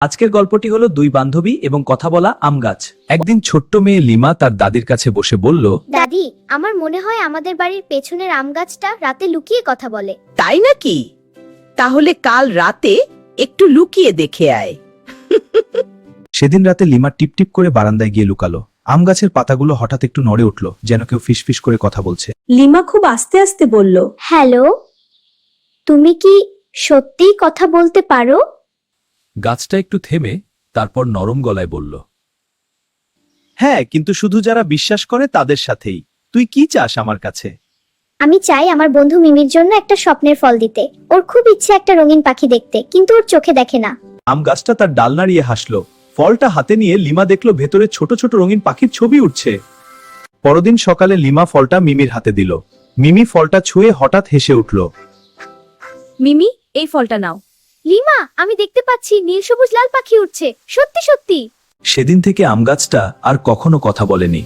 আজকের গল্পটি হলো দুই বান্ধবী এবং কথা বলা আম গাছ। একদিন ছোট্ট মেয়ে লিমা তার দাদির কাছে বসে বলল, দাদি, আমার মনে হয় আমাদের বাড়ির পেছনের আম গাছটা রাতে লুকিয়ে কথা বলে। তাই নাকি? তাহলে কাল রাতে একটু লুকিয়ে দেখে আয়। সেদিন রাতে লিমা টিপ টিপ করে বারান্দায় গিয়ে লুকালো। আম গাছের পাতাগুলো হঠাৎ একটু নড়ে উঠল, যেন কেউ ফিসফিস করে কথা বলছে। লিমা খুব আস্তে আস্তে বলল, হ্যালো, তুমি কি সত্যিই কথা বলতে পারো? গাছটা একটু থেমে তারপর নরম গলায় বলল, হ্যাঁ, কিন্তু শুধু যারা বিশ্বাস করে তাদের সাথেই। তুই কি চাস আমার কাছে? আমি চাই আমার বন্ধু মিমির জন্য একটা স্বপ্নের ফল দিতে। ওর খুব ইচ্ছে একটা রঙিন পাখি দেখতে, কিন্তু ওর চোখে দেখে না। আম গাছটা তার ডাল নাড়িয়ে হাসলো। ফলটা হাতে নিয়ে লিমা দেখলো ভেতরে ছোট ছোট রঙিন পাখির ছবি উঠছে। পরদিন সকালে লিমা ফলটা মিমির হাতে দিল। মিমি ফলটা ছুঁয়ে হঠাৎ হেসে উঠল। মিমি, এই ফলটা নাও। লিমা, আমি দেখতে পাচ্ছি নীল সবুজ লাল পাখি উঠছে। সত্যি সত্যি। সেদিন থেকে আম গাছটা আর কখনো কথা বলেনি।